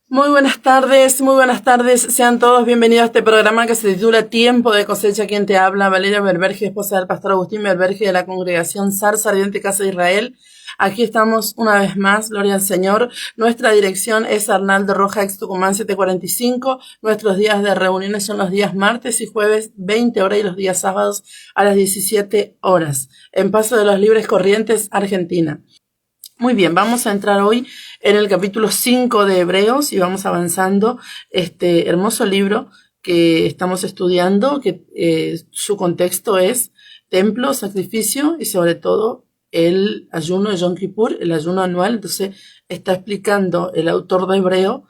Muy buenas tardes, sean todos bienvenidos a este programa que se titula Tiempo de Cosecha. Quien te habla, Valeria Berberge, esposa del pastor Agustín Berberge de la congregación Zarza Ardiente Casa de Israel. Aquí estamos una vez más, gloria al Señor. Nuestra dirección es Arnaldo Roja, ex Tucumán 745. Nuestros días de reuniones son los días martes y jueves 20 horas y los días sábados a las 17 horas. En Paso de los Libres Corrientes, Argentina. Muy bien, vamos a entrar hoy en el capítulo 5 de Hebreos y vamos avanzando este hermoso libro que estamos estudiando, que su contexto es templo, sacrificio y sobre todo el ayuno de Yom Kippur, el ayuno anual. Entonces está explicando el autor de Hebreo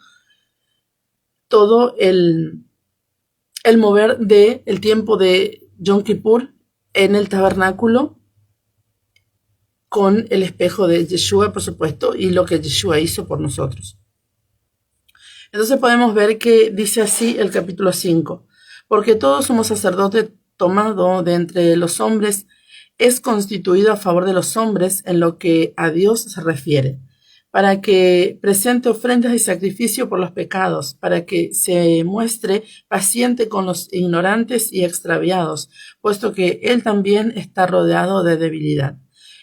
todo el mover del tiempo de Yom Kippur en el tabernáculo, con el espejo de Yeshua, por supuesto, y lo que Yeshua hizo por nosotros. Entonces podemos ver que dice así el capítulo 5. Porque todo sumo sacerdote tomado de entre los hombres es constituido a favor de los hombres en lo que a Dios se refiere, para que presente ofrendas y sacrificio por los pecados, para que se muestre paciente con los ignorantes y extraviados, puesto que él también está rodeado de debilidad.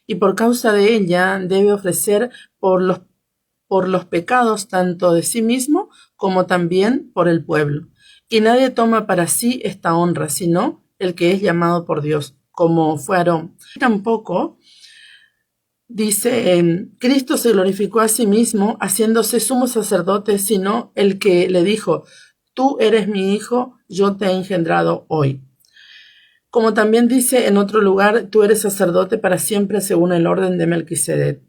Y por causa de ella debe ofrecer por los pecados tanto de sí mismo como también por el pueblo. Y nadie toma para sí esta honra, sino el que es llamado por Dios, como fue Aarón. Tampoco, dice, Cristo se glorificó a sí mismo haciéndose sumo sacerdote, sino el que le dijo, tú eres mi hijo, yo te he engendrado hoy. Como también dice en otro lugar, tú eres sacerdote para siempre según el orden de Melquisedec.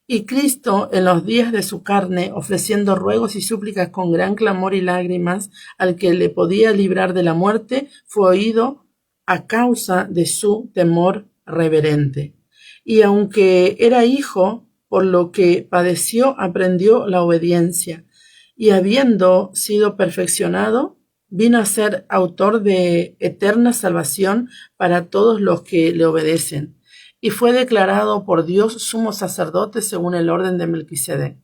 Y Cristo, en los días de su carne, ofreciendo ruegos y súplicas con gran clamor y lágrimas al que le podía librar de la muerte, fue oído a causa de su temor reverente. Y aunque era hijo, por lo que padeció, aprendió la obediencia. Y habiendo sido perfeccionado, vino a ser autor de eterna salvación para todos los que le obedecen, y fue declarado por Dios sumo sacerdote según el orden de Melquisedec.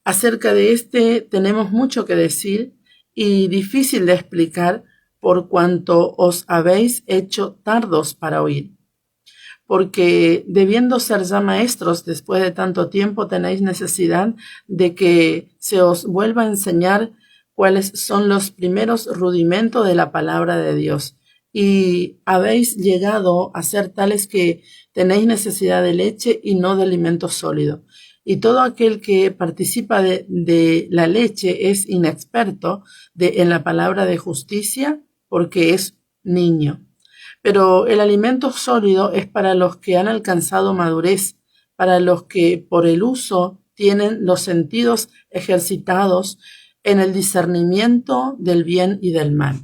Acerca de este tenemos mucho que decir y difícil de explicar por cuanto os habéis hecho tardos para oír. Porque debiendo ser ya maestros después de tanto tiempo tenéis necesidad de que se os vuelva a enseñar cuáles son los primeros rudimentos de la palabra de Dios. Y habéis llegado a ser tales que tenéis necesidad de leche y no de alimento sólido. Y todo aquel que participa de la leche es inexperto en la palabra de justicia porque es niño. Pero el alimento sólido es para los que han alcanzado madurez, para los que por el uso tienen los sentidos ejercitados en el discernimiento del bien y del mal.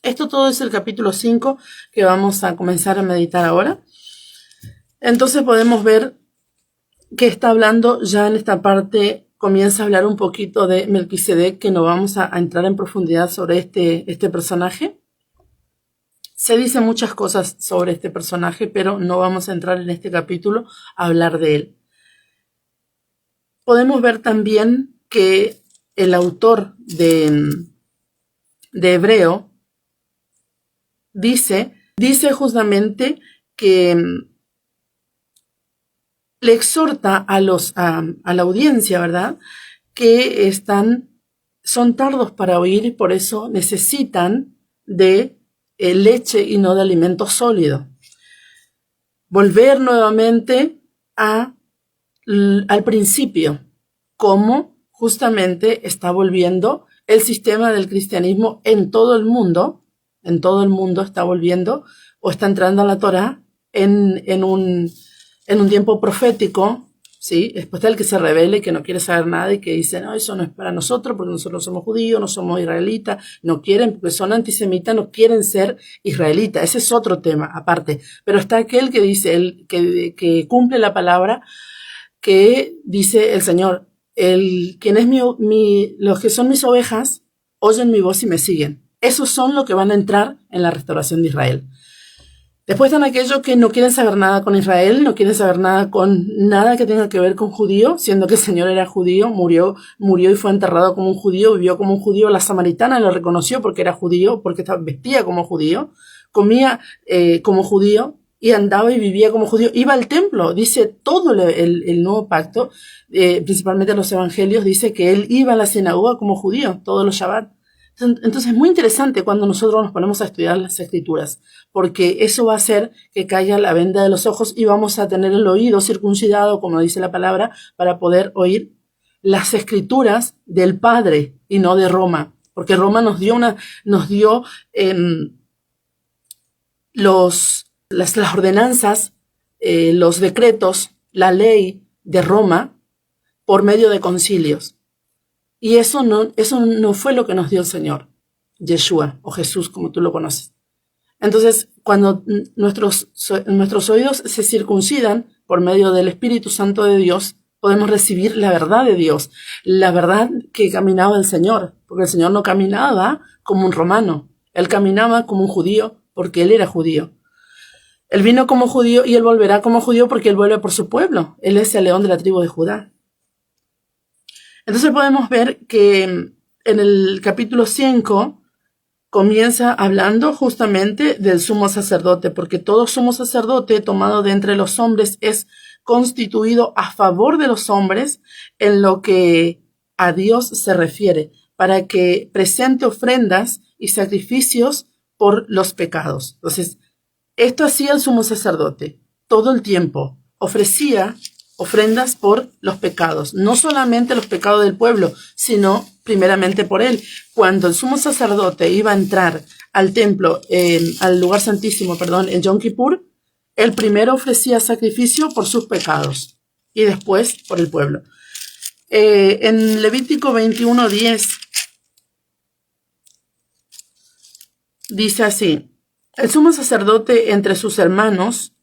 Esto todo es el capítulo 5 que vamos a comenzar a meditar ahora. Entonces podemos ver que está hablando ya en esta parte, comienza a hablar un poquito de Melquisedec, que no vamos a entrar en profundidad sobre este personaje. Se dicen muchas cosas sobre este personaje, pero no vamos a entrar en este capítulo a hablar de él. Podemos ver también que el autor de Hebreo dice justamente que le exhorta a la audiencia, ¿verdad?, que son tardos para oír y por eso necesitan de leche y no de alimento sólido. Volver nuevamente al principio, como justamente está volviendo el sistema del cristianismo en todo el mundo está volviendo o está entrando a la Torá en un tiempo profético, ¿sí? Después del que se rebele, que no quiere saber nada y que dice, no, eso no es para nosotros porque nosotros somos judíos, no somos israelitas, no quieren, porque son antisemitas, no quieren ser israelitas. Ese es otro tema aparte. Pero está aquel que dice, que cumple la palabra, que dice el Señor, quien es los que son mis ovejas, oyen mi voz y me siguen. Esos son los que van a entrar en la restauración de Israel. Después están aquellos que no quieren saber nada con Israel, no quieren saber nada con nada que tenga que ver con judío, siendo que el Señor era judío, murió y fue enterrado como un judío, vivió como un judío. La samaritana lo reconoció porque era judío, porque vestía como judío, comía como judío y andaba y vivía como judío. Iba al templo, dice todo el nuevo pacto, principalmente los evangelios, dice que él iba a la sinagoga como judío todos los Shabbat. Entonces es muy interesante cuando nosotros nos ponemos a estudiar las escrituras, porque eso va a hacer que caiga la venda de los ojos y vamos a tener el oído circuncidado, como dice la palabra, para poder oír las escrituras del Padre y no de Roma, porque Roma nos dio las ordenanzas, los decretos, la ley de Roma por medio de concilios. Y eso no fue lo que nos dio el Señor, Yeshua, o Jesús, como tú lo conoces. Entonces, cuando nuestros oídos se circuncidan por medio del Espíritu Santo de Dios, podemos recibir la verdad de Dios, la verdad que caminaba el Señor, porque el Señor no caminaba como un romano, Él caminaba como un judío, porque Él era judío. Él vino como judío y Él volverá como judío porque Él vuelve por su pueblo. Él es el león de la tribu de Judá. Entonces podemos ver que en el capítulo 5 comienza hablando justamente del sumo sacerdote, porque todo sumo sacerdote tomado de entre los hombres es constituido a favor de los hombres en lo que a Dios se refiere, para que presente ofrendas y sacrificios por los pecados. Entonces, esto hacía el sumo sacerdote todo el tiempo, ofrecía ofrendas por los pecados, no solamente los pecados del pueblo, sino primeramente por él. Cuando el sumo sacerdote iba a entrar al templo, al lugar santísimo, en Yom Kippur, él primero ofrecía sacrificio por sus pecados y después por el pueblo. En Levítico 21:10 dice así: el sumo sacerdote entre sus hermanos,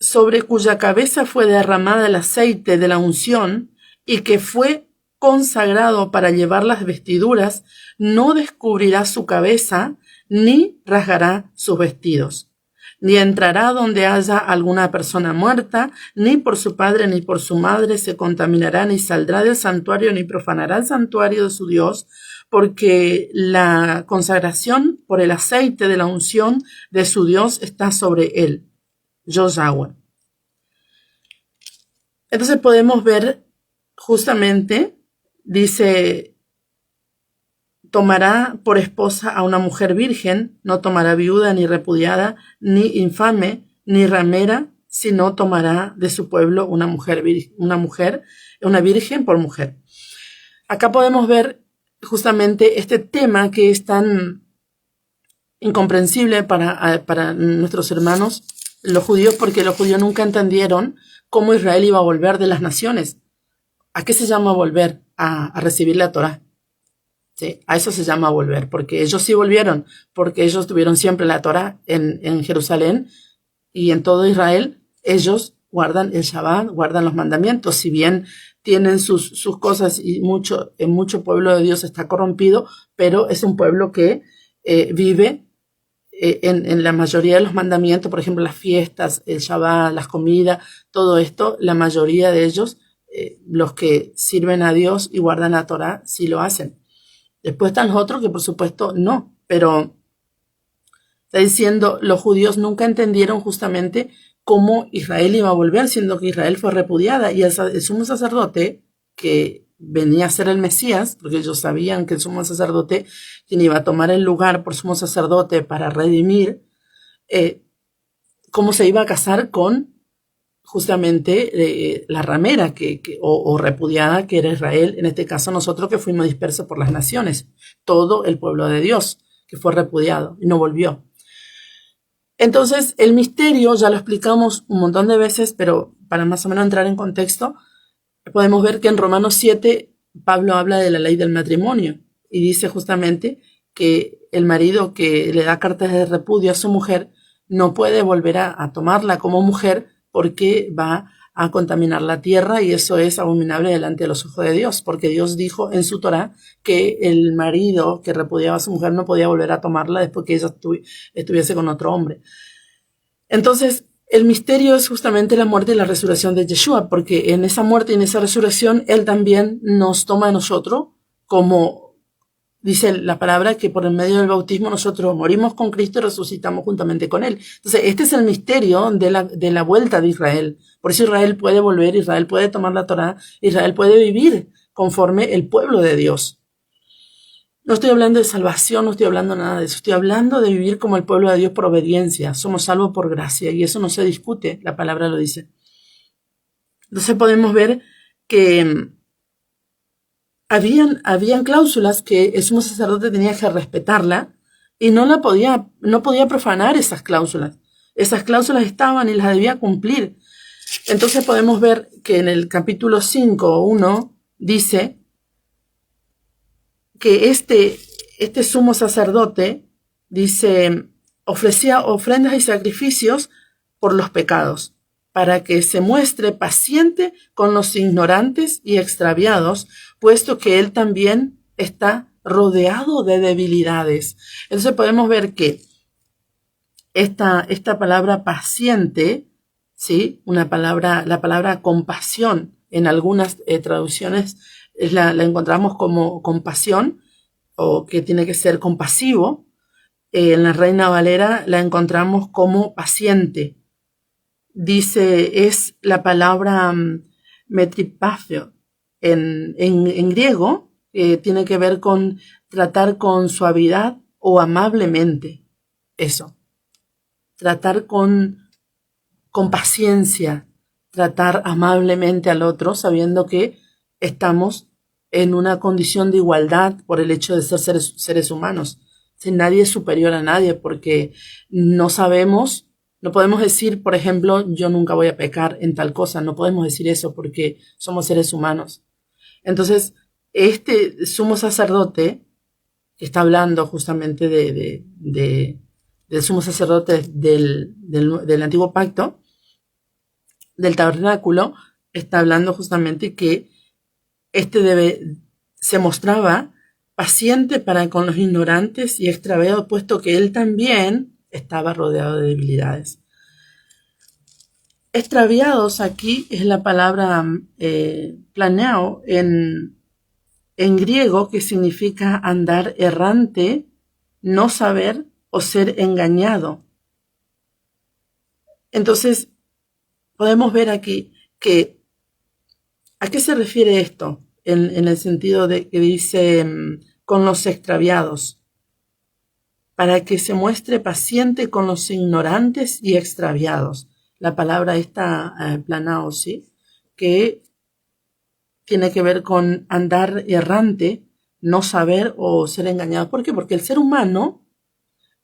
sobre cuya cabeza fue derramada el aceite de la unción y que fue consagrado para llevar las vestiduras, no descubrirá su cabeza ni rasgará sus vestidos, ni entrará donde haya alguna persona muerta, ni por su padre ni por su madre se contaminará, ni saldrá del santuario, ni profanará el santuario de su Dios, porque la consagración por el aceite de la unción de su Dios está sobre él. Yo, Yahweh. Entonces podemos ver justamente, dice, tomará por esposa a una mujer virgen, no tomará viuda, ni repudiada, ni infame, ni ramera, sino tomará de su pueblo una virgen por mujer. Acá podemos ver justamente este tema que es tan incomprensible para nuestros hermanos, los judíos, porque los judíos nunca entendieron cómo Israel iba a volver de las naciones. ¿A qué se llama volver? A recibir la Torá. ¿Sí? A eso se llama volver, porque ellos sí volvieron, porque ellos tuvieron siempre la Torá en Jerusalén y en todo Israel. Ellos guardan el Shabbat, guardan los mandamientos, si bien tienen sus cosas y mucho pueblo de Dios está corrompido, pero es un pueblo que vive en la mayoría de los mandamientos, por ejemplo, las fiestas, el Shabbat, las comidas, todo esto, la mayoría de ellos, los que sirven a Dios y guardan la Torá, sí lo hacen. Después están los otros que por supuesto no, pero está diciendo, los judíos nunca entendieron justamente cómo Israel iba a volver, siendo que Israel fue repudiada, y el sumo sacerdote, que venía a ser el Mesías, porque ellos sabían que el sumo sacerdote, quien iba a tomar el lugar por sumo sacerdote para redimir, cómo se iba a casar con justamente la ramera o repudiada que era Israel, en este caso nosotros que fuimos dispersos por las naciones, todo el pueblo de Dios que fue repudiado y no volvió. Entonces el misterio ya lo explicamos un montón de veces, pero para más o menos entrar en contexto, podemos ver que en Romanos 7 Pablo habla de la ley del matrimonio y dice justamente que el marido que le da cartas de repudio a su mujer no puede volver a tomarla como mujer porque va a contaminar la tierra, y eso es abominable delante de los ojos de Dios, porque Dios dijo en su Torá que el marido que repudiaba a su mujer no podía volver a tomarla después que ella estuviese con otro hombre. Entonces, el misterio es justamente la muerte y la resurrección de Yeshua, porque en esa muerte y en esa resurrección Él también nos toma a nosotros, como dice la palabra, que por el medio del bautismo nosotros morimos con Cristo y resucitamos juntamente con Él. Entonces, este es el misterio de la vuelta de Israel. Por eso Israel puede volver, Israel puede tomar la Torá, Israel puede vivir conforme el pueblo de Dios. No estoy hablando de salvación, no estoy hablando nada de eso. Estoy hablando de vivir como el pueblo de Dios por obediencia. Somos salvos por gracia y eso no se discute, la palabra lo dice. Entonces podemos ver que habían cláusulas que el sumo sacerdote tenía que respetarla y no podía profanar esas cláusulas. Esas cláusulas estaban y las debía cumplir. Entonces podemos ver que en el capítulo 5:1 dice que este sumo sacerdote, dice, ofrecía ofrendas y sacrificios por los pecados, para que se muestre paciente con los ignorantes y extraviados, puesto que él también está rodeado de debilidades. Entonces podemos ver que esta palabra paciente, ¿sí? La palabra compasión, en algunas traducciones la encontramos como compasión, o que tiene que ser compasivo. En la Reina Valera la encontramos como paciente. Dice, es la palabra metripafio en griego, tiene que ver con tratar con suavidad o amablemente. Eso. Tratar con paciencia, tratar amablemente al otro, sabiendo que estamos en una condición de igualdad por el hecho de ser seres humanos. Si nadie es superior a nadie, porque no podemos decir, por ejemplo, yo nunca voy a pecar en tal cosa, no podemos decir eso porque somos seres humanos. Entonces, este sumo sacerdote, que está hablando justamente del sumo sacerdote del antiguo pacto, del tabernáculo, está hablando justamente que se mostraba paciente para con los ignorantes y extraviados, puesto que él también estaba rodeado de debilidades. Extraviados aquí es la palabra planeo en griego, que significa andar errante, no saber o ser engañado. Entonces, podemos ver aquí que ¿a qué se refiere esto? En el sentido de que dice con los extraviados, para que se muestre paciente con los ignorantes y extraviados. La palabra esta planao, ¿sí? Que tiene que ver con andar errante, no saber o ser engañado. ¿Por qué? Porque el ser humano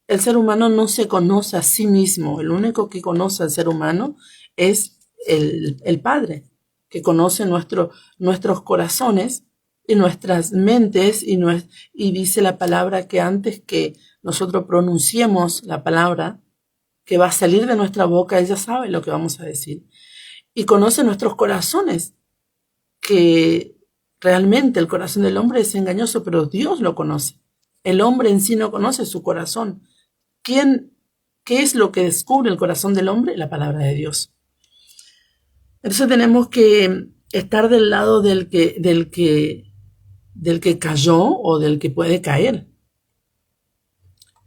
no se conoce a sí mismo. El único que conoce al ser humano es el Padre, que conoce nuestros corazones y nuestras mentes, y dice la palabra que antes que nosotros pronunciemos la palabra que va a salir de nuestra boca, ella sabe lo que vamos a decir. Y conoce nuestros corazones, que realmente el corazón del hombre es engañoso, pero Dios lo conoce. El hombre en sí no conoce su corazón. ¿Qué es lo que descubre el corazón del hombre? La palabra de Dios. Entonces tenemos que estar del lado del que cayó o del que puede caer.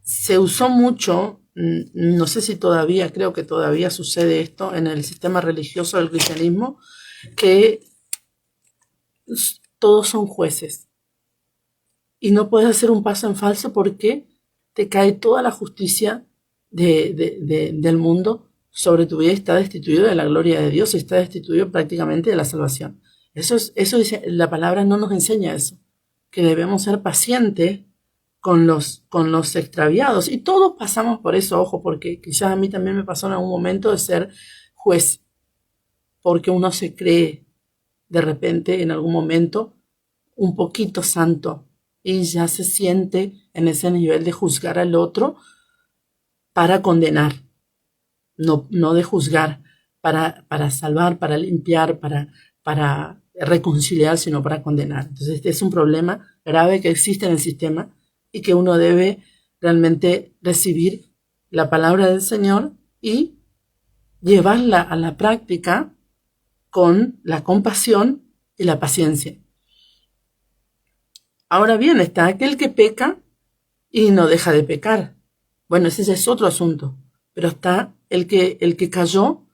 Se usó mucho, no sé si todavía, creo que todavía sucede esto en el sistema religioso del cristianismo, que todos son jueces. Y no puedes hacer un paso en falso porque te cae toda la justicia del mundo sobre tu vida, y está destituido de la gloria de Dios, y está destituido prácticamente de la salvación. Eso dice, la palabra no nos enseña eso, que debemos ser pacientes con los extraviados. Y todos pasamos por eso, ojo, porque quizás a mí también me pasó en algún momento de ser juez, porque uno se cree de repente en algún momento un poquito santo y ya se siente en ese nivel de juzgar al otro para condenar, no de juzgar. para salvar, para limpiar, para reconciliar, sino para condenar. Entonces este es un problema grave que existe en el sistema y que uno debe realmente recibir la palabra del Señor y llevarla a la práctica con la compasión y la paciencia. Ahora bien, está aquel que peca y no deja de pecar. Bueno, ese ya es otro asunto. Pero está el que cayó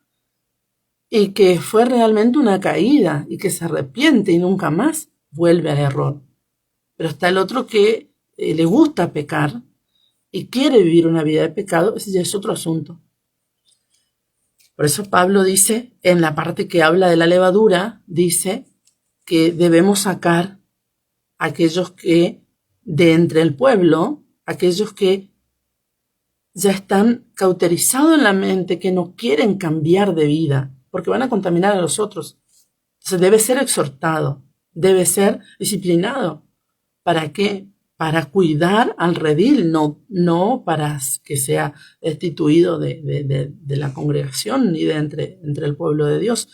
y que fue realmente una caída y que se arrepiente y nunca más vuelve al error. Pero está el otro que le gusta pecar y quiere vivir una vida de pecado. Ese ya es otro asunto. Por eso Pablo dice, en la parte que habla de la levadura, dice que debemos sacar a aquellos que de entre el pueblo, aquellos que ya están cauterizados en la mente, que no quieren cambiar de vida, porque van a contaminar a los otros. Entonces debe ser exhortado, debe ser disciplinado. ¿Para qué? Para cuidar al redil, no para que sea destituido de la congregación ni de entre el pueblo de Dios.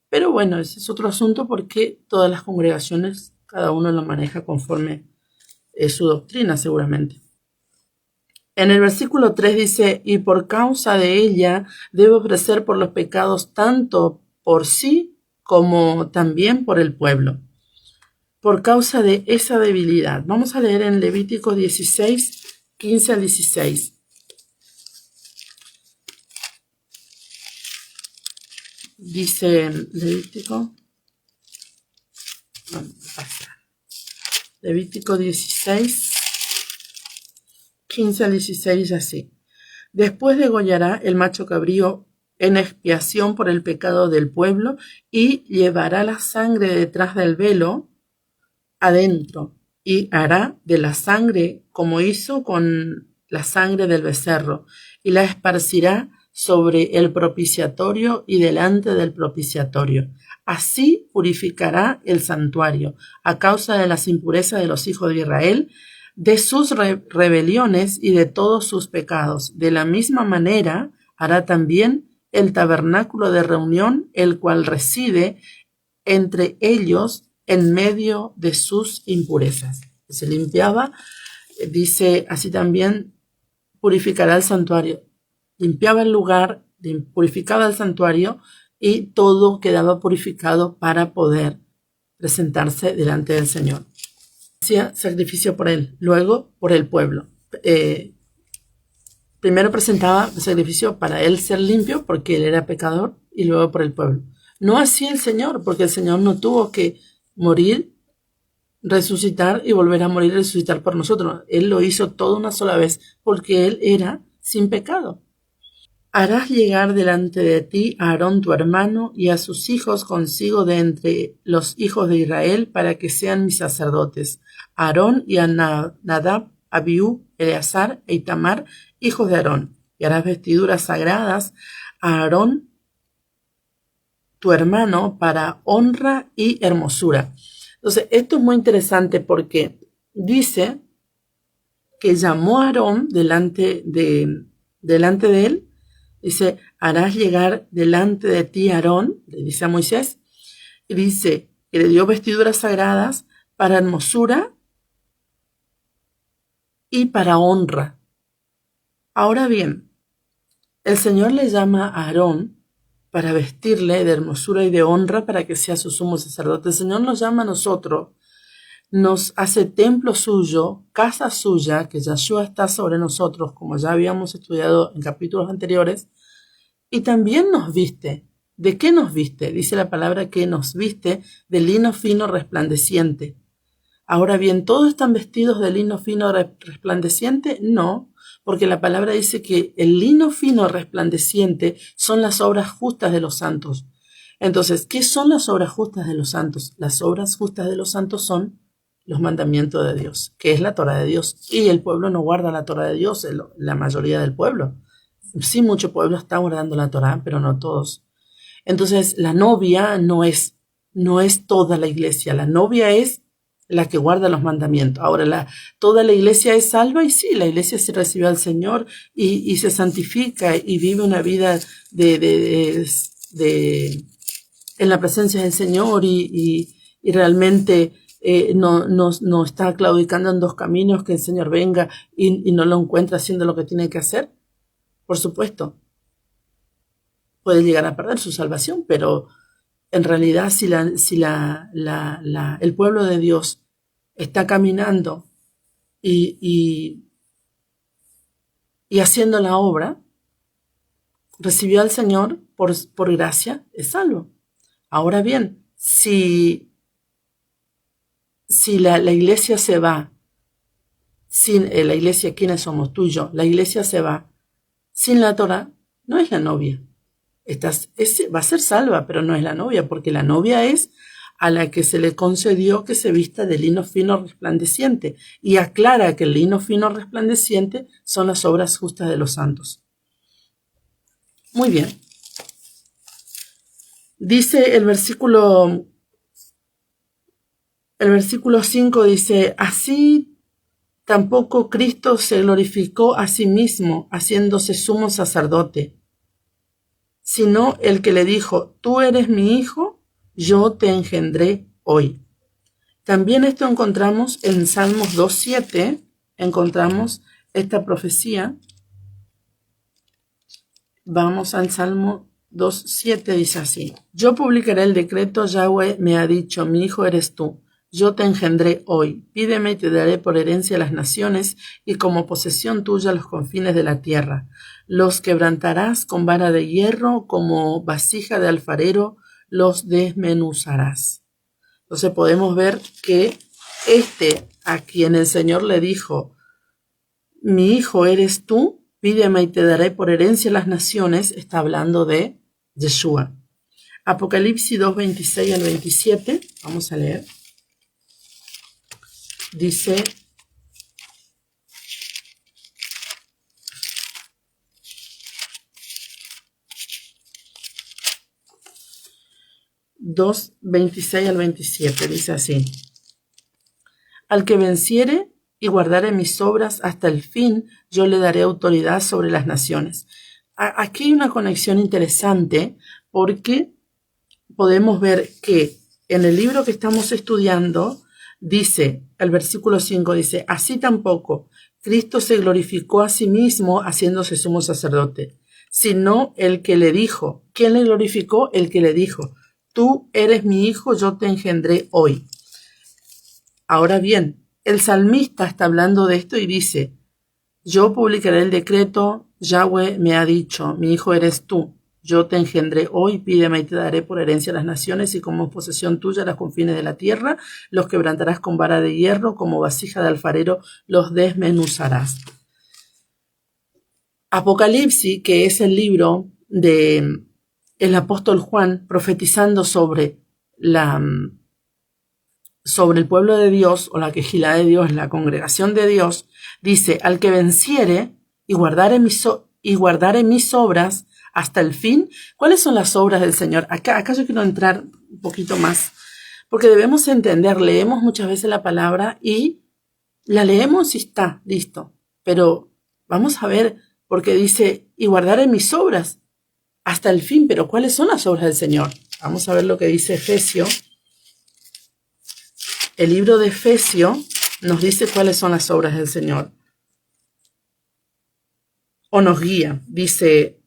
Pero bueno, ese es otro asunto porque todas las congregaciones, cada uno lo maneja conforme su doctrina seguramente. En el versículo 3 dice, y por causa de ella debe ofrecer por los pecados tanto por sí como también por el pueblo. Por causa de esa debilidad. Vamos a leer en Levítico 16, 15 al 16. Dice Levítico 16, 15 al 16 así. Después degollará el macho cabrío en expiación por el pecado del pueblo y llevará la sangre detrás del velo adentro y hará de la sangre como hizo con la sangre del becerro y la esparcirá sobre el propiciatorio y delante del propiciatorio. Así purificará el santuario a causa de las impurezas de los hijos de Israel, de sus rebeliones y de todos sus pecados. De la misma manera hará también el tabernáculo de reunión, el cual reside entre ellos en medio de sus impurezas. Se limpiaba, dice así también, purificará el santuario. Limpiaba el lugar, purificaba el santuario y todo quedaba purificado para poder presentarse delante del Señor. Hacía sacrificio por él, luego por el pueblo. Primero presentaba sacrificio para él ser limpio porque él era pecador y luego por el pueblo. No así el Señor, porque el Señor no tuvo que morir, resucitar y volver a morir y resucitar por nosotros. Él lo hizo todo una sola vez porque él era sin pecado. Harás llegar delante de ti a Aarón tu hermano y a sus hijos consigo de entre los hijos de Israel para que sean mis sacerdotes. Aarón y a Nadab, Abiú, Eleazar e Itamar, hijos de Aarón. Y harás vestiduras sagradas a Aarón tu hermano para honra y hermosura. Entonces, esto es muy interesante porque dice que llamó a Aarón delante de él. Dice, harás llegar delante de ti Aarón, le dice a Moisés, y dice que le dio vestiduras sagradas para hermosura y para honra. Ahora bien, el Señor le llama a Aarón para vestirle de hermosura y de honra para que sea su sumo sacerdote. El Señor nos llama a nosotros, nos hace templo suyo, casa suya, que Yahshua está sobre nosotros, como ya habíamos estudiado en capítulos anteriores, y también nos viste. ¿De qué nos viste? Dice la palabra que nos viste de lino fino resplandeciente. Ahora bien, ¿todos están vestidos de lino fino resplandeciente? No, porque la palabra dice que el lino fino resplandeciente son las obras justas de los santos. Entonces, ¿qué son las obras justas de los santos? Las obras justas de los santos son los mandamientos de Dios, que es la Torah de Dios. Y el pueblo no guarda la Torah de Dios, la mayoría del pueblo. Sí, mucho pueblo está guardando la Torah, pero no todos. Entonces, la novia no es toda la iglesia. La novia es la que guarda los mandamientos. Ahora, toda la iglesia es salva, y sí, la iglesia se recibe al Señor y se santifica y vive una vida en la presencia del Señor y realmente no está claudicando en dos caminos, que el Señor venga y no lo encuentra haciendo lo que tiene que hacer. Por supuesto, puede llegar a perder su salvación, pero en realidad si el pueblo de Dios está caminando y haciendo la obra, recibió al Señor por gracia, es salvo. Ahora bien, si la iglesia se va, sin la iglesia, ¿quiénes somos? Tú y yo. La iglesia se va sin la Torá, no es la novia. Va a ser salva, pero no es la novia, porque la novia es a la que se le concedió que se vista de lino fino resplandeciente, y aclara que el lino fino resplandeciente son las obras justas de los santos. Muy bien. Dice el versículo 5, dice, así tampoco Cristo se glorificó a sí mismo, haciéndose sumo sacerdote, sino el que le dijo, tú eres mi hijo, yo te engendré hoy. También esto encontramos en Salmos 2:7, encontramos esta profecía. Vamos al Salmo 2:7, dice así, yo publicaré el decreto, Yahweh me ha dicho, mi hijo eres tú, yo te engendré hoy, pídeme y te daré por herencia las naciones y como posesión tuya los confines de la tierra. Los quebrantarás con vara de hierro, como vasija de alfarero, los desmenuzarás. Entonces podemos ver que a quien el Señor le dijo, mi hijo eres tú, pídeme y te daré por herencia las naciones, está hablando de Yeshua. Apocalipsis 2:26 al 27, vamos a leer. Dice, Dos 26 al 27, dice así, al que venciere y guardare mis obras hasta el fin, yo le daré autoridad sobre las naciones. Aquí hay una conexión interesante, porque podemos ver que en el libro que estamos estudiando, dice, el versículo 5 dice, así tampoco Cristo se glorificó a sí mismo haciéndose sumo sacerdote, sino el que le dijo. ¿Quién le glorificó? El que le dijo, tú eres mi hijo, yo te engendré hoy. Ahora bien, el salmista está hablando de esto y dice, yo publicaré el decreto, Yahweh me ha dicho, mi hijo eres tú, yo te engendré hoy, pídeme y te daré por herencia las naciones y como posesión tuya los confines de la tierra, los quebrantarás con vara de hierro, como vasija de alfarero los desmenuzarás. Apocalipsis, que es el libro de el apóstol Juan profetizando sobre el pueblo de Dios, o la quejilá de Dios, la congregación de Dios, dice, al que venciere y guardare mis obras hasta el fin. ¿Cuáles son las obras del Señor? Acá yo quiero entrar un poquito más, porque debemos entender, leemos muchas veces la palabra y la leemos y está, listo. Pero vamos a ver, porque dice, y guardaré mis obras hasta el fin, pero ¿cuáles son las obras del Señor? Vamos a ver lo que dice Efesios. El libro de Efesios nos dice cuáles son las obras del Señor. O nos guía. Dice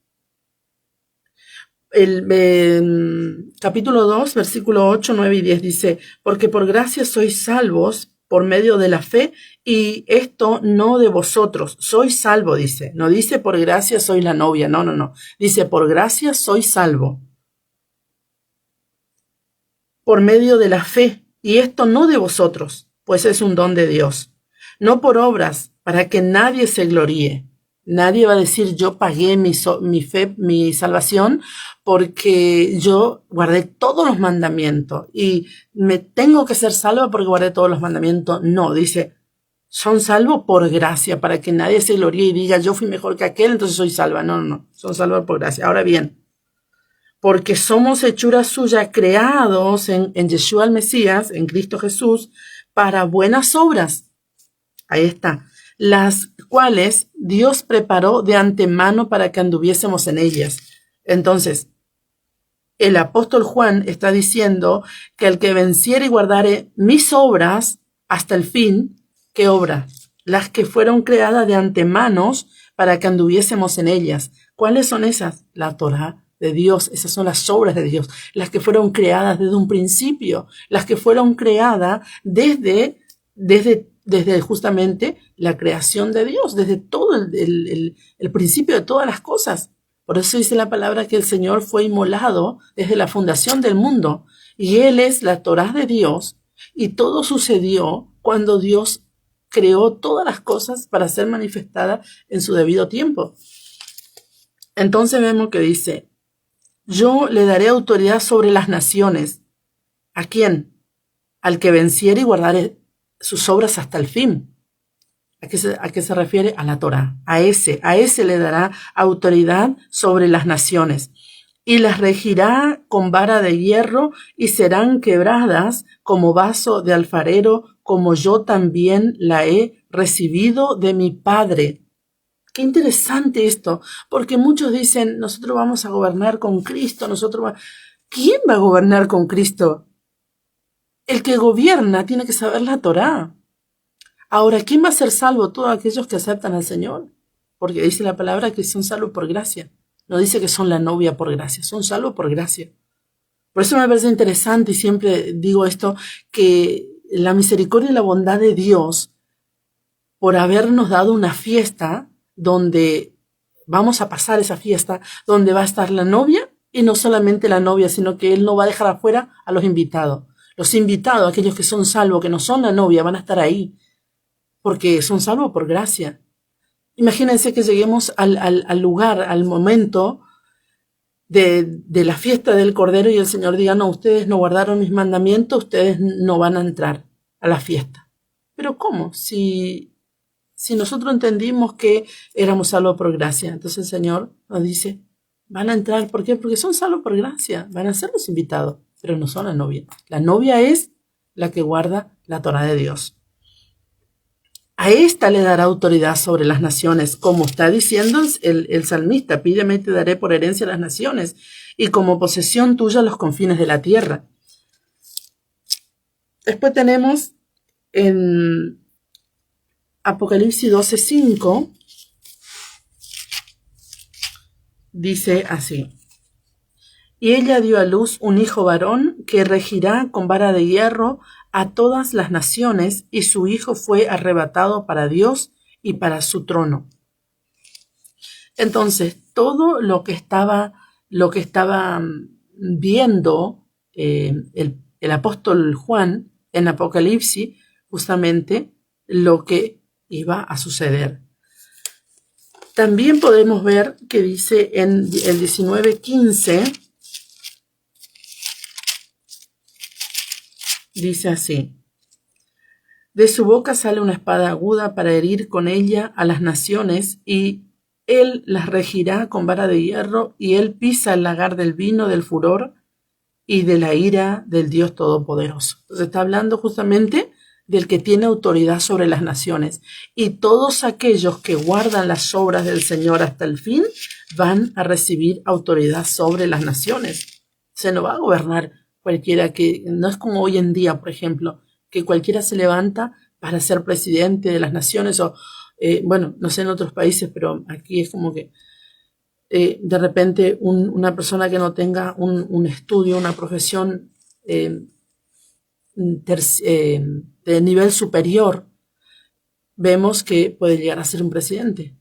el capítulo 2, versículo 8, 9 y 10 dice, porque por gracia sois salvos por medio de la fe, y esto no de vosotros, sois salvo, dice. No dice por gracia soy la novia, no. Dice por gracia sois salvo. Por medio de la fe, y esto no de vosotros, pues es un don de Dios. No por obras, para que nadie se gloríe. Nadie va a decir, yo pagué mi fe, mi salvación, porque yo guardé todos los mandamientos y me tengo que ser salva porque guardé todos los mandamientos. No, dice, son salvos por gracia, para que nadie se gloríe y diga, yo fui mejor que aquel, entonces soy salva. No, son salvos por gracia. Ahora bien, porque somos hechura suya, creados en Yeshua el Mesías, en Cristo Jesús, para buenas obras. Ahí está. Las cuales Dios preparó de antemano para que anduviésemos en ellas. Entonces, el apóstol Juan está diciendo que el que venciere y guardare mis obras hasta el fin, ¿qué obra? Las que fueron creadas de antemano para que anduviésemos en ellas. ¿Cuáles son esas? La Torá de Dios, esas son las obras de Dios, las que fueron creadas desde un principio, las que fueron creadas desde justamente la creación de Dios, desde todo el principio de todas las cosas. Por eso dice la palabra que el Señor fue inmolado desde la fundación del mundo y Él es la Torá de Dios y todo sucedió cuando Dios creó todas las cosas para ser manifestadas en su debido tiempo. Entonces vemos que dice, yo le daré autoridad sobre las naciones. ¿A quién? Al que venciere y guardare sus obras hasta el fin. ¿A qué se refiere? A la Torá. A ese le dará autoridad sobre las naciones. Y las regirá con vara de hierro y serán quebradas como vaso de alfarero, como yo también la he recibido de mi Padre. Qué interesante esto, porque muchos dicen, nosotros vamos a gobernar con Cristo, ¿Quién va a gobernar con Cristo? El que gobierna tiene que saber la Torá. Ahora, ¿quién va a ser salvo? Todos aquellos que aceptan al Señor. Porque dice la palabra que son salvos por gracia. No dice que son la novia por gracia, son salvos por gracia. Por eso me parece interesante y siempre digo esto, que la misericordia y la bondad de Dios por habernos dado una fiesta donde vamos a pasar esa fiesta, donde va a estar la novia y no solamente la novia, sino que Él no va a dejar afuera a los invitados. Los invitados, aquellos que son salvos, que no son la novia, van a estar ahí porque son salvos por gracia. Imagínense que lleguemos al lugar, al momento de la fiesta del Cordero y el Señor diga, no, ustedes no guardaron mis mandamientos, ustedes no van a entrar a la fiesta. Pero ¿cómo? Si nosotros entendimos que éramos salvos por gracia, entonces el Señor nos dice, van a entrar, ¿por qué? Porque son salvos por gracia, van a ser los invitados, pero no son la novia. La novia es la que guarda la Torá de Dios. A esta le dará autoridad sobre las naciones, como está diciendo el salmista, pídeme y te daré por herencia las naciones, y como posesión tuya los confines de la tierra. Después tenemos en Apocalipsis 12:5, dice así, y ella dio a luz un hijo varón que regirá con vara de hierro a todas las naciones, y su hijo fue arrebatado para Dios y para su trono. Entonces, todo lo que estaba viendo el apóstol Juan en Apocalipsis, justamente lo que iba a suceder. También podemos ver que dice en el 19:15, dice así, de su boca sale una espada aguda para herir con ella a las naciones, y él las regirá con vara de hierro, y él pisa el lagar del vino del furor y de la ira del Dios Todopoderoso. Entonces está hablando justamente del que tiene autoridad sobre las naciones, y todos aquellos que guardan las obras del Señor hasta el fin van a recibir autoridad sobre las naciones. Se no va a gobernar cualquiera, que no es como hoy en día, por ejemplo, que cualquiera se levanta para ser presidente de las naciones o, bueno, no sé en otros países, pero aquí es como que de repente una persona que no tenga un estudio, una profesión de nivel superior, vemos que puede llegar a ser un presidente.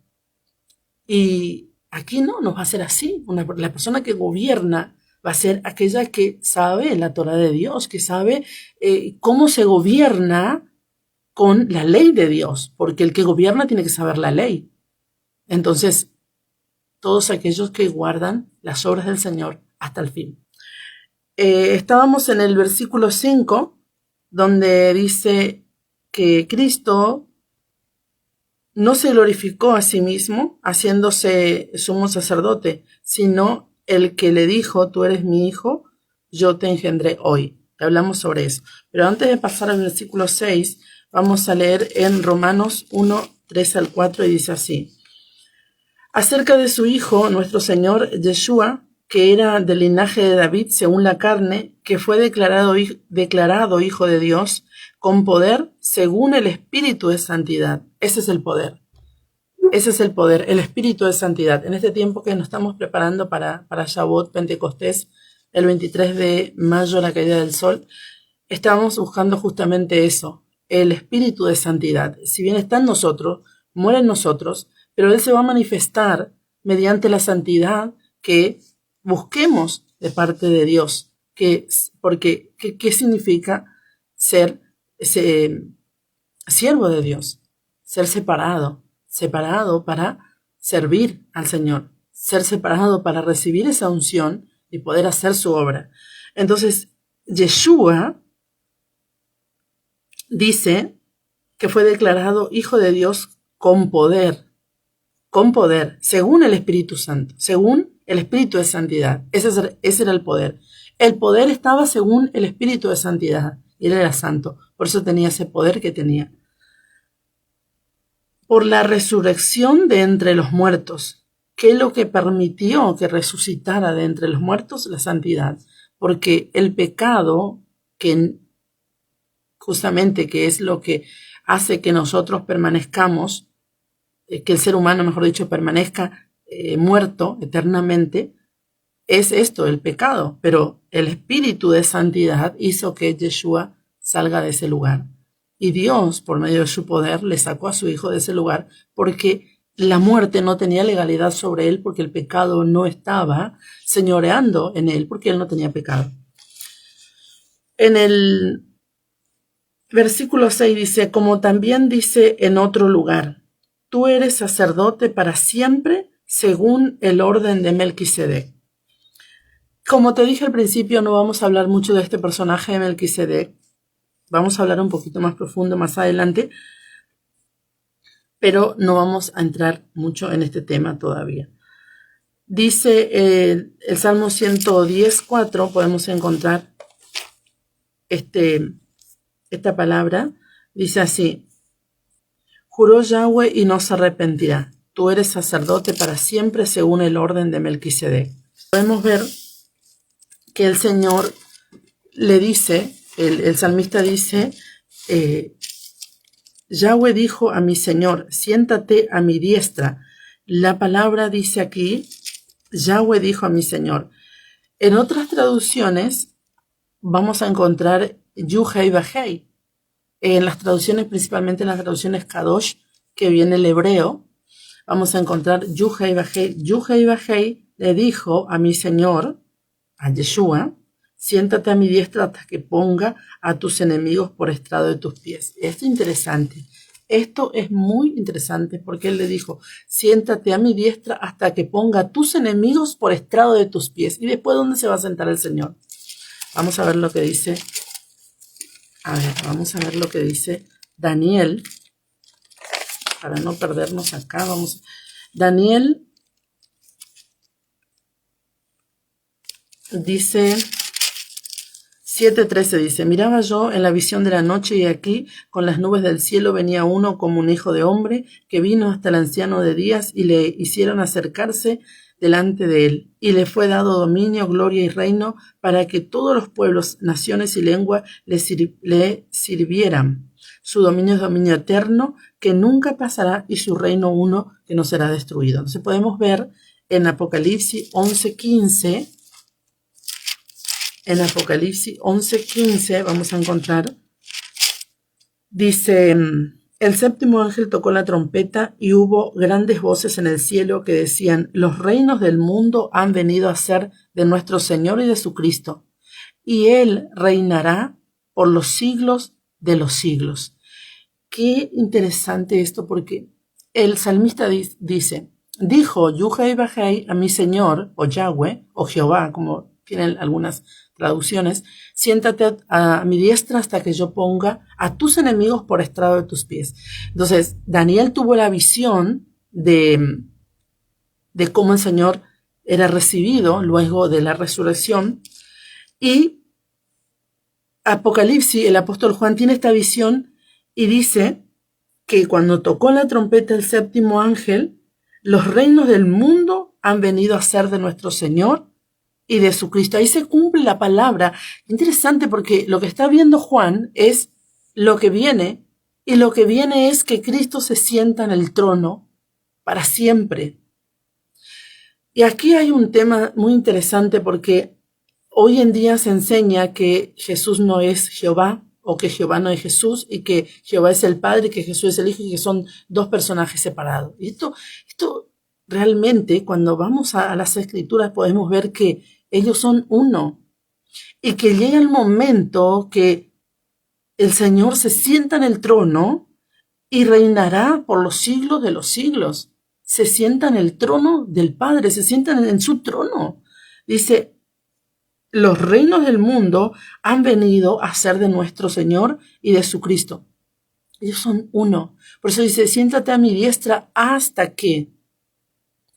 Y aquí no va a ser así. La persona que gobierna va a ser aquella que sabe la Torá de Dios, que sabe cómo se gobierna con la ley de Dios, porque el que gobierna tiene que saber la ley. Entonces, todos aquellos que guardan las obras del Señor hasta el fin. Estábamos en el versículo 5, donde dice que Cristo no se glorificó a sí mismo haciéndose sumo sacerdote, sino el que le dijo, tú eres mi hijo, yo te engendré hoy. Hablamos sobre eso. Pero antes de pasar al versículo 6, vamos a leer en Romanos 1, 3 al 4 y dice así. Acerca de su Hijo, nuestro Señor Yeshua, que era del linaje de David según la carne, que fue declarado Hijo de Dios, con poder según el Espíritu de Santidad. Ese es el poder. Ese es el poder, el Espíritu de Santidad. En este tiempo que nos estamos preparando para Shavuot, Pentecostés, el 23 de mayo, la caída del sol, estamos buscando justamente eso, el Espíritu de Santidad. Si bien está en nosotros, muere en nosotros, pero Él se va a manifestar mediante la santidad que busquemos de parte de Dios. Porque, ¿qué significa ser siervo de Dios? Ser separado para servir al Señor, ser separado para recibir esa unción y poder hacer su obra. Entonces, Yeshua dice que fue declarado Hijo de Dios con poder, según el Espíritu Santo, según el Espíritu de Santidad. Ese era el poder. El poder estaba según el Espíritu de Santidad, y Él era santo, por eso tenía ese poder que tenía. Por la resurrección de entre los muertos. ¿Qué es lo que permitió que resucitara de entre los muertos? La santidad. Porque el pecado, que justamente que es lo que hace que nosotros permanezcamos, que el ser humano, mejor dicho, permanezca muerto eternamente, es esto, el pecado. Pero el Espíritu de Santidad hizo que Yeshua salga de ese lugar. Y Dios, por medio de su poder, le sacó a su Hijo de ese lugar porque la muerte no tenía legalidad sobre él, porque el pecado no estaba señoreando en él, porque él no tenía pecado. En el versículo 6 dice, como también dice en otro lugar, tú eres sacerdote para siempre según el orden de Melquisedec. Como te dije al principio, no vamos a hablar mucho de este personaje de Melquisedec. Vamos a hablar un poquito más profundo más adelante, pero no vamos a entrar mucho en este tema todavía. Dice el Salmo 110:4, podemos encontrar esta palabra. Dice así, juró Yahweh y no se arrepentirá. Tú eres sacerdote para siempre según el orden de Melquisedec. Podemos ver que el Señor le dice, el salmista dice, Yahweh dijo a mi Señor, siéntate a mi diestra. La palabra dice aquí, Yahweh dijo a mi Señor. En otras traducciones vamos a encontrar Yuhei Bajei. En las traducciones, principalmente en las traducciones Kadosh, que viene el hebreo, vamos a encontrar Yuhei Bajei. Yuhei Bajei le dijo a mi Señor, a Yeshua, siéntate a mi diestra hasta que ponga a tus enemigos por estrado de tus pies. Esto es interesante. Esto es muy interesante porque él le dijo, siéntate a mi diestra hasta que ponga a tus enemigos por estrado de tus pies. ¿Y después dónde se va a sentar el Señor? Vamos a ver lo que dice. Vamos a ver lo que dice Daniel. Para no perdernos acá, Daniel dice 7:13 dice, miraba yo en la visión de la noche y aquí con las nubes del cielo venía uno como un hijo de hombre que vino hasta el anciano de días y le hicieron acercarse delante de él y le fue dado dominio, gloria y reino para que todos los pueblos, naciones y lenguas le sirvieran. Su dominio es dominio eterno que nunca pasará y su reino uno que no será destruido. Entonces podemos ver en Apocalipsis 11:15. En Apocalipsis 11:15 vamos a encontrar, dice, el séptimo ángel tocó la trompeta y hubo grandes voces en el cielo que decían, los reinos del mundo han venido a ser de nuestro Señor y de su Cristo, y Él reinará por los siglos de los siglos. Qué interesante esto porque el salmista dice, dijo Yuhei Bajei a mi Señor, o Yahweh, o Jehová, como tienen algunas traducciones, siéntate a mi diestra hasta que yo ponga a tus enemigos por estrado de tus pies. Entonces, Daniel tuvo la visión de cómo el Señor era recibido luego de la resurrección y Apocalipsis, el apóstol Juan tiene esta visión y dice que cuando tocó la trompeta el séptimo ángel, los reinos del mundo han venido a ser de nuestro Señor y de su Cristo. Ahí se cumple la palabra. Interesante, porque lo que está viendo Juan es lo que viene, y lo que viene es que Cristo se sienta en el trono para siempre. Y aquí hay un tema muy interesante, porque hoy en día se enseña que Jesús no es Jehová, o que Jehová no es Jesús, y que Jehová es el Padre, que Jesús es el Hijo, y que son dos personajes separados. Y esto realmente, cuando vamos a las Escrituras, podemos ver que ellos son uno, y que llega el momento que el Señor se sienta en el trono y reinará por los siglos de los siglos. Se sienta en el trono del Padre, se sienta en su trono. Dice, los reinos del mundo han venido a ser de nuestro Señor y de su Cristo. Ellos son uno. Por eso dice, siéntate a mi diestra hasta que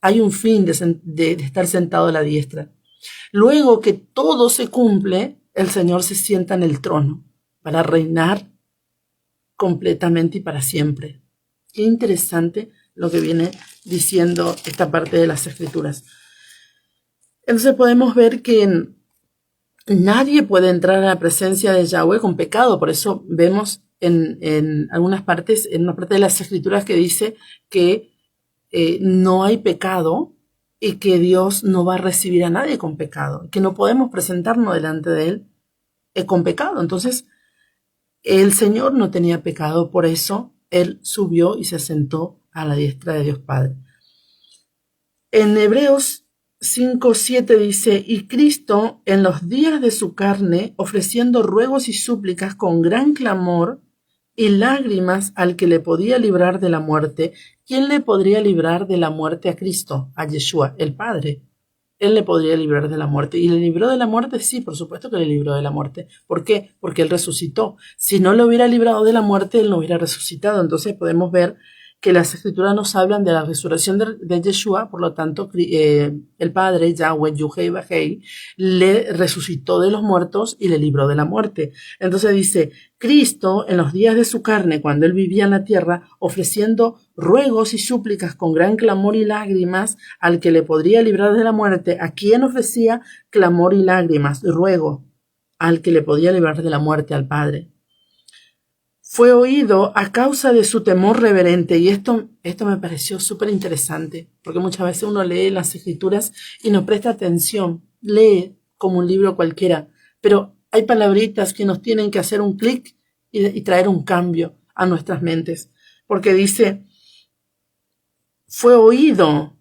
hay un fin de estar sentado a la diestra. Luego que todo se cumple, el Señor se sienta en el trono para reinar completamente y para siempre. Qué interesante lo que viene diciendo esta parte de las Escrituras. Entonces podemos ver que nadie puede entrar a la presencia de Yahweh con pecado. Por eso vemos en algunas partes, en una parte de las Escrituras, que dice que no hay pecado y que Dios no va a recibir a nadie con pecado, que no podemos presentarnos delante de Él con pecado. Entonces, el Señor no tenía pecado, por eso Él subió y se sentó a la diestra de Dios Padre. En Hebreos 5:7 dice, y Cristo en los días de su carne, ofreciendo ruegos y súplicas con gran clamor y lágrimas al que le podía librar de la muerte. ¿Quién le podría librar de la muerte a Cristo? A Yeshua, el Padre. Él le podría librar de la muerte. ¿Y le libró de la muerte? Sí, por supuesto que le libró de la muerte. ¿Por qué? Porque Él resucitó. Si no le hubiera librado de la muerte, Él no hubiera resucitado. Entonces podemos ver que las Escrituras nos hablan de la resurrección de Yeshua. Por lo tanto, el Padre, Yahweh, Yuhei Bajei, le resucitó de los muertos y le libró de la muerte. Entonces dice, Cristo en los días de su carne, cuando Él vivía en la tierra, ofreciendo ruegos y súplicas con gran clamor y lágrimas al que le podría librar de la muerte. ¿A quién ofrecía clamor y lágrimas? Ruego al que le podía librar de la muerte, al Padre. Fue oído a causa de su temor reverente. Y esto me pareció súper interesante, porque muchas veces uno lee las Escrituras y no presta atención, lee como un libro cualquiera, pero hay palabritas que nos tienen que hacer un clic y traer un cambio a nuestras mentes, porque dice, fue oído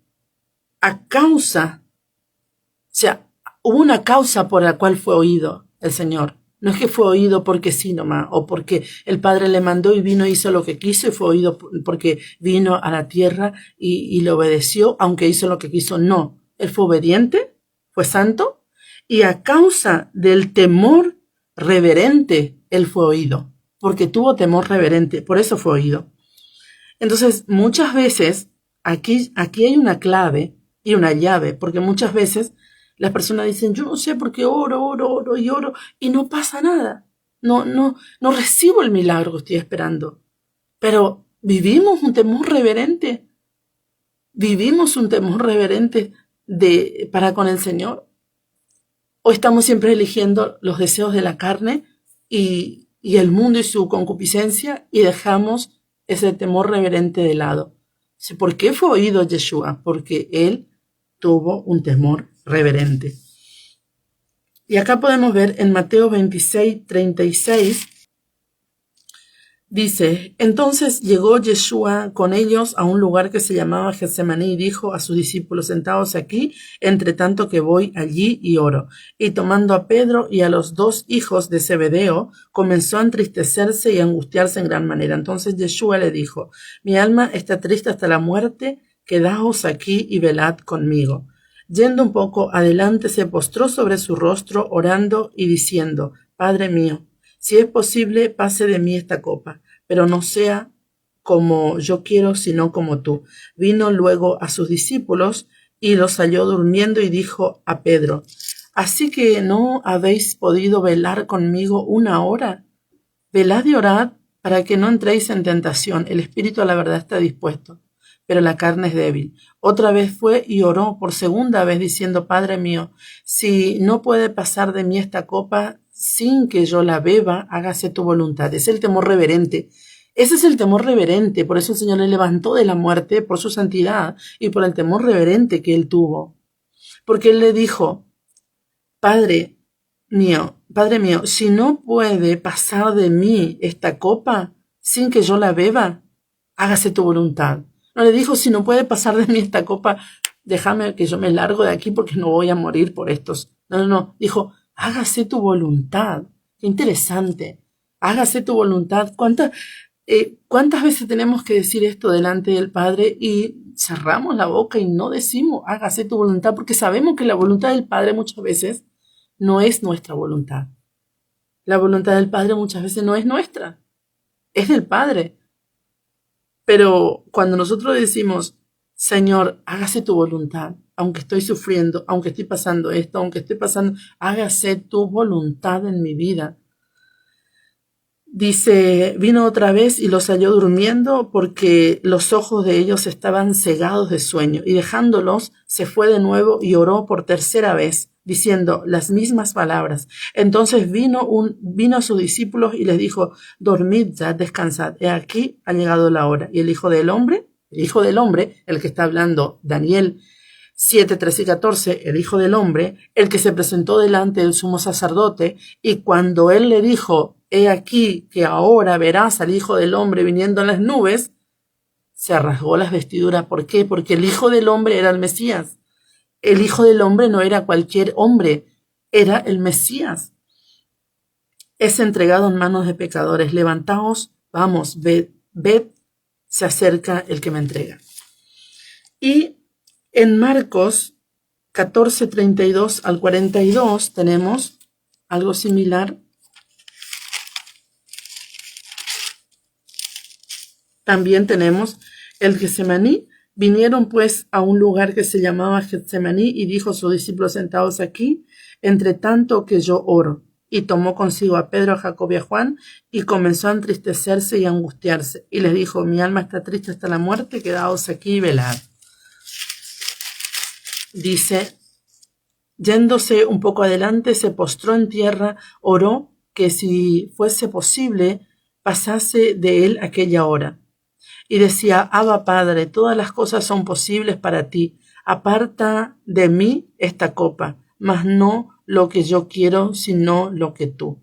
a causa, o sea, hubo una causa por la cual fue oído el Señor. No es que fue oído porque sí nomás, o porque el Padre le mandó y vino, hizo lo que quiso, y fue oído porque vino a la tierra y le obedeció, aunque hizo lo que quiso. No, Él fue obediente, fue santo, y a causa del temor reverente, Él fue oído, porque tuvo temor reverente, por eso fue oído. Entonces, muchas veces, aquí hay una clave y una llave, porque muchas veces las personas dicen, yo no sé por qué oro y no pasa nada. No recibo el milagro que estoy esperando. Pero vivimos un temor reverente. Vivimos un temor reverente para con el Señor. O estamos siempre eligiendo los deseos de la carne y el mundo y su concupiscencia, y dejamos ese temor reverente de lado. ¿Por qué fue oído Yeshua? Porque Él tuvo un temor reverente. Y acá podemos ver en Mateo 26:36, dice, entonces llegó Yeshua con ellos a un lugar que se llamaba Getsemaní y dijo a sus discípulos, sentaos aquí, entre tanto que voy allí y oro. Y tomando a Pedro y a los dos hijos de Zebedeo, comenzó a entristecerse y a angustiarse en gran manera. Entonces Yeshua le dijo, mi alma está triste hasta la muerte, quedaos aquí y velad conmigo. Yendo un poco adelante, se postró sobre su rostro, orando y diciendo, Padre mío, si es posible, pase de mí esta copa, pero no sea como yo quiero, sino como tú. Vino luego a sus discípulos y los halló durmiendo y dijo a Pedro, ¿Así que no habéis podido velar conmigo una hora? Velad y orad para que no entréis en tentación. El espíritu a la verdad está dispuesto, pero la carne es débil. Otra vez fue y oró por segunda vez diciendo, Padre mío, si no puede pasar de mí esta copa sin que yo la beba, hágase tu voluntad. Es el temor reverente. Ese es el temor reverente. Por eso el Señor le levantó de la muerte por su santidad y por el temor reverente que él tuvo. Porque él le dijo, Padre mío, si no puede pasar de mí esta copa sin que yo la beba, hágase tu voluntad. No le dijo, si no puede pasar de mí esta copa, déjame que yo me largo de aquí porque no voy a morir por estos. No. Dijo, hágase tu voluntad. Qué interesante. Hágase tu voluntad. ¿Cuántas veces tenemos que decir esto delante del Padre y cerramos la boca y no decimos, hágase tu voluntad? Porque sabemos que la voluntad del Padre muchas veces no es nuestra voluntad. La voluntad del Padre muchas veces no es nuestra, es del Padre. Pero cuando nosotros decimos, Señor, hágase tu voluntad, aunque estoy sufriendo, aunque estoy pasando esto, hágase tu voluntad en mi vida. Dice, vino otra vez y los halló durmiendo porque los ojos de ellos estaban cegados de sueño, y dejándolos se fue de nuevo y oró por tercera vez, diciendo las mismas palabras. Entonces vino a sus discípulos y les dijo, dormid ya, descansad, he aquí ha llegado la hora. Y el Hijo del Hombre, el que está hablando Daniel 7, 13 y 14, el Hijo del Hombre, el que se presentó delante del sumo sacerdote, y cuando él le dijo, he aquí que ahora verás al Hijo del Hombre viniendo en las nubes, se rasgó las vestiduras. ¿Por qué? Porque el Hijo del Hombre era el Mesías. El Hijo del Hombre no era cualquier hombre, era el Mesías. Es entregado en manos de pecadores. Levantaos, vamos, ved, se acerca el que me entrega. Y en Marcos 14, 32 al 42 tenemos algo similar. También tenemos el Getsemaní. Vinieron pues a un lugar que se llamaba Getsemaní y dijo a sus discípulos, sentados aquí, entre tanto que yo oro. Y tomó consigo a Pedro, a Jacob y a Juan y comenzó a entristecerse y a angustiarse. Y les dijo, mi alma está triste hasta la muerte, quedaos aquí y velad. Dice, yéndose un poco adelante, se postró en tierra, oró que si fuese posible pasase de él aquella hora. Y decía, Abba Padre, todas las cosas son posibles para ti. Aparta de mí esta copa, mas no lo que yo quiero, sino lo que tú.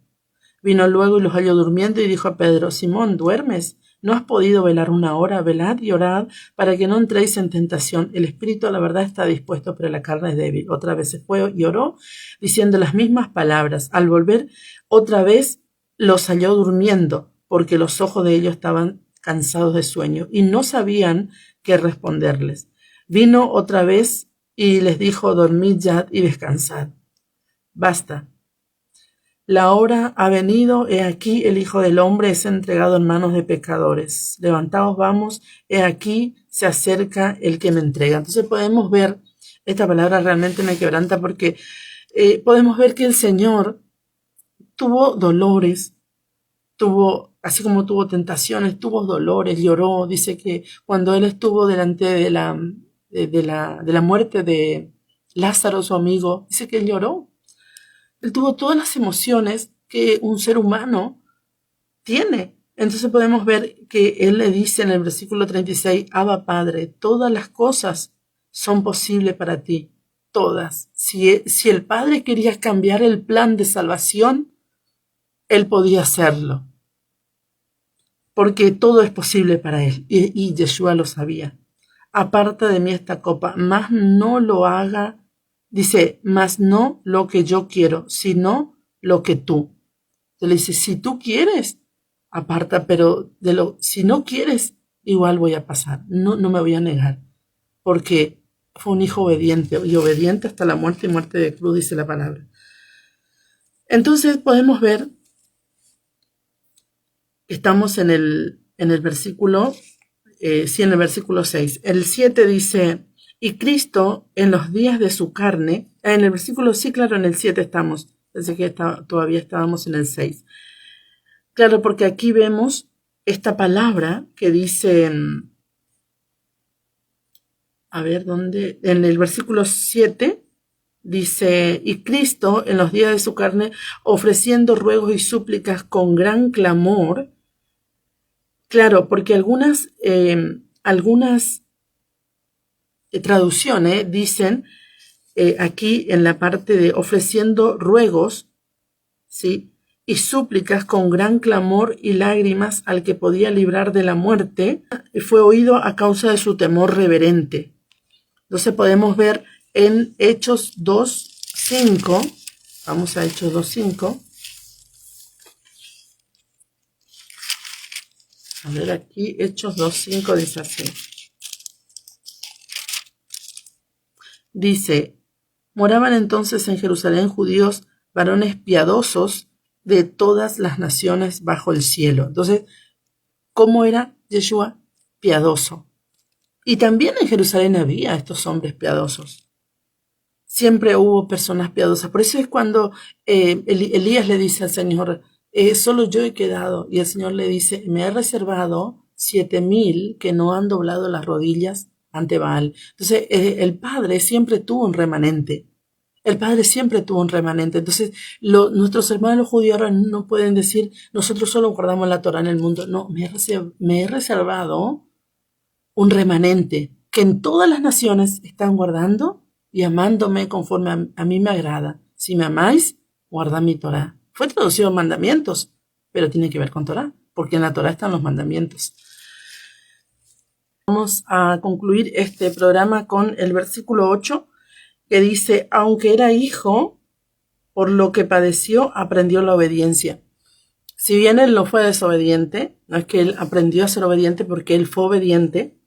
Vino luego y los halló durmiendo y dijo a Pedro, Simón, ¿duermes? ¿No has podido velar una hora? Velad y orad para que no entréis en tentación. El espíritu a la verdad está dispuesto, pero la carne es débil. Otra vez se fue y oró, diciendo las mismas palabras. Al volver, otra vez los halló durmiendo, porque los ojos de ellos estaban cansados de sueño y no sabían qué responderles. Vino otra vez y les dijo, dormid ya y descansad. Basta. La hora ha venido, he aquí el Hijo del Hombre es entregado en manos de pecadores. Levantaos, vamos, he aquí se acerca el que me entrega. Entonces podemos ver, esta palabra realmente me quebranta porque podemos ver que el Señor tuvo dolores, así como tuvo tentaciones, tuvo dolores, lloró. Dice que cuando él estuvo delante de la muerte de Lázaro, su amigo, dice que él lloró. Él tuvo todas las emociones que un ser humano tiene. Entonces podemos ver que él le dice en el versículo 36, Abba Padre, todas las cosas son posibles para ti, todas. Si el Padre quería cambiar el plan de salvación, él podía hacerlo, porque todo es posible para él, y Yeshua lo sabía. Aparta de mí esta copa, mas no lo haga. Dice, más no lo que yo quiero, sino lo que tú. Entonces le dice, si tú quieres, aparta, pero si no quieres, igual voy a pasar. No me voy a negar. Porque fue un hijo obediente, y obediente hasta la muerte y muerte de cruz, dice la palabra. Entonces podemos ver, estamos en el versículo, en el versículo 6. El 7 dice, y Cristo en los días de su carne, en el versículo, sí, claro, en el 7 estamos, pensé que todavía estábamos en el 6. Claro, porque aquí vemos esta palabra que dice, a ver, ¿dónde? En el versículo 7 dice, y Cristo en los días de su carne, ofreciendo ruegos y súplicas con gran clamor. Claro, porque algunas traducciones dicen aquí en la parte de ofreciendo ruegos, ¿sí? Y súplicas con gran clamor y lágrimas al que podía librar de la muerte, fue oído a causa de su temor reverente. Entonces podemos ver en Hechos 2:5, vamos a Hechos 2:5. A ver aquí, Hechos 2:5 dice así. Dice, moraban entonces en Jerusalén judíos, varones piadosos de todas las naciones bajo el cielo. Entonces, ¿cómo era Yeshua? Piadoso. Y también en Jerusalén había estos hombres piadosos. Siempre hubo personas piadosas. Por eso es cuando Elías le dice al Señor, solo yo he quedado. Y el Señor le dice, me he reservado 7,000 que no han doblado las rodillas ante Baal. Entonces, el Padre siempre tuvo un remanente. El Padre siempre tuvo un remanente. Entonces, nuestros hermanos judíos ahora no pueden decir, nosotros solo guardamos la Torah en el mundo. No, me he reservado un remanente que en todas las naciones están guardando y amándome conforme a mí me agrada. Si me amáis, guardad mi Torah. Fue traducido en mandamientos, pero tiene que ver con Torah, porque en la Torah están los mandamientos. Vamos a concluir este programa con el versículo 8, que dice, aunque era hijo, por lo que padeció, aprendió la obediencia. Si bien él no fue desobediente, no es que él aprendió a ser obediente porque él fue obediente,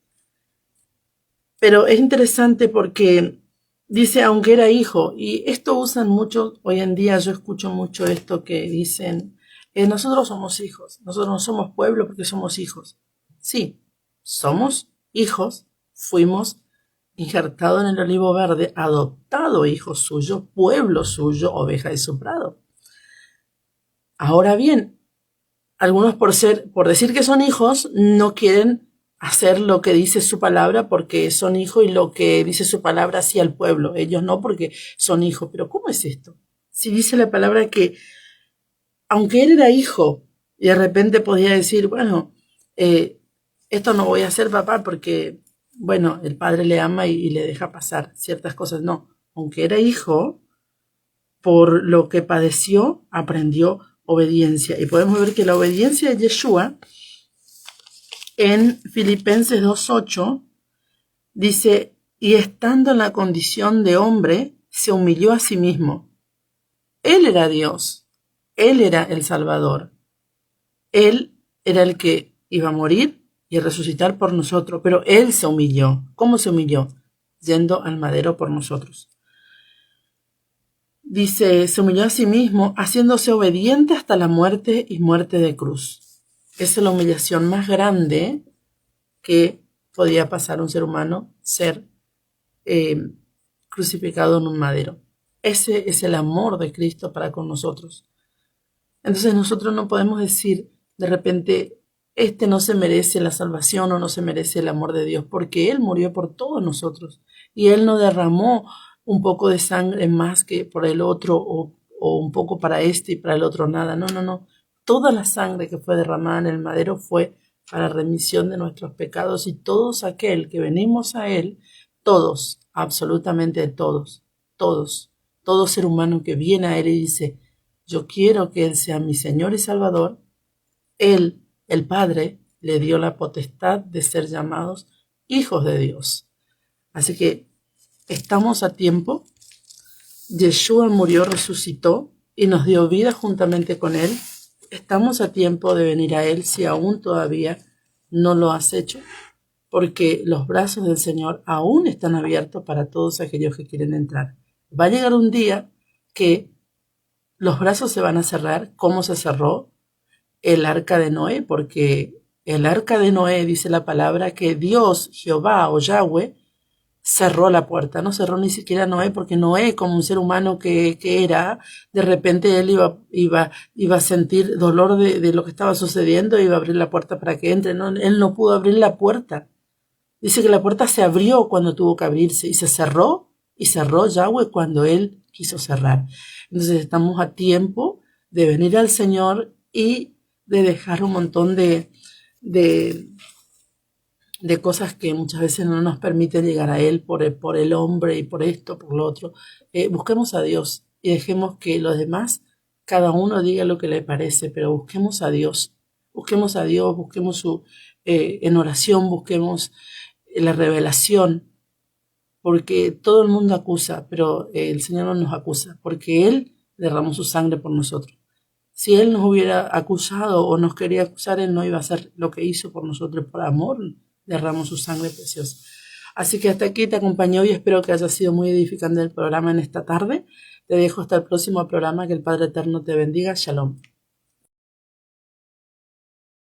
pero es interesante porque dice, aunque era hijo, y esto usan mucho, hoy en día yo escucho mucho esto que dicen, nosotros somos hijos, nosotros no somos pueblo porque somos hijos. Sí, somos hijos, fuimos injertados en el olivo verde, adoptado hijo suyo, pueblo suyo, oveja de su prado. Ahora bien, algunos por decir que son hijos, no quieren hacer lo que dice su palabra porque son hijos y lo que dice su palabra hacia el pueblo. Ellos no porque son hijos. Pero ¿cómo es esto? Si dice la palabra que aunque él era hijo y de repente podía decir, bueno, esto no voy a hacer papá porque, bueno, el padre le ama y le deja pasar ciertas cosas. No, aunque era hijo, por lo que padeció, aprendió obediencia. Y podemos ver que la obediencia de Yeshua en Filipenses 2:8 dice, y estando en la condición de hombre, se humilló a sí mismo. Él era Dios, él era el Salvador, él era el que iba a morir y a resucitar por nosotros, pero él se humilló. ¿Cómo se humilló? Yendo al madero por nosotros. Dice, se humilló a sí mismo, haciéndose obediente hasta la muerte y muerte de cruz. Esa es la humillación más grande que podía pasar un ser humano, ser crucificado en un madero. Ese es el amor de Cristo para con nosotros. Entonces nosotros no podemos decir de repente, este no se merece la salvación o no se merece el amor de Dios, porque Él murió por todos nosotros y Él no derramó un poco de sangre más que por el otro o un poco para este y para el otro nada. No, no, no. Toda la sangre que fue derramada en el madero fue para remisión de nuestros pecados y todos aquel que venimos a Él, todos, absolutamente todos, todo ser humano que viene a Él y dice, yo quiero que Él sea mi Señor y Salvador, Él, el Padre, le dio la potestad de ser llamados hijos de Dios. Así que estamos a tiempo. Yeshua murió, resucitó y nos dio vida juntamente con Él. Estamos a tiempo de venir a Él si aún todavía no lo has hecho, porque los brazos del Señor aún están abiertos para todos aquellos que quieren entrar. Va a llegar un día que los brazos se van a cerrar, como se cerró el arca de Noé, porque el arca de Noé dice la palabra que Dios, Jehová o Yahweh, cerró la puerta, no cerró ni siquiera Noé, porque Noé, como un ser humano que era, de repente él iba a sentir dolor de lo que estaba sucediendo, iba a abrir la puerta para que entre, no, él no pudo abrir la puerta. Dice que la puerta se abrió cuando tuvo que abrirse y se cerró, y cerró Yahweh cuando él quiso cerrar. Entonces estamos a tiempo de venir al Señor y de dejar un montón de, de cosas que muchas veces no nos permiten llegar a Él por el hombre y por esto, por lo otro. Busquemos a Dios y dejemos que los demás, cada uno diga lo que le parece, pero busquemos a Dios. Busquemos a Dios, busquemos en oración, busquemos la revelación, porque todo el mundo acusa, pero el Señor no nos acusa, porque Él derramó su sangre por nosotros. Si Él nos hubiera acusado o nos quería acusar, Él no iba a hacer lo que hizo por nosotros, por amor, derramó su sangre preciosa. Así que hasta aquí te acompañó y espero que haya sido muy edificante el programa en esta tarde. Te dejo hasta el próximo programa, que el Padre Eterno te bendiga. Shalom.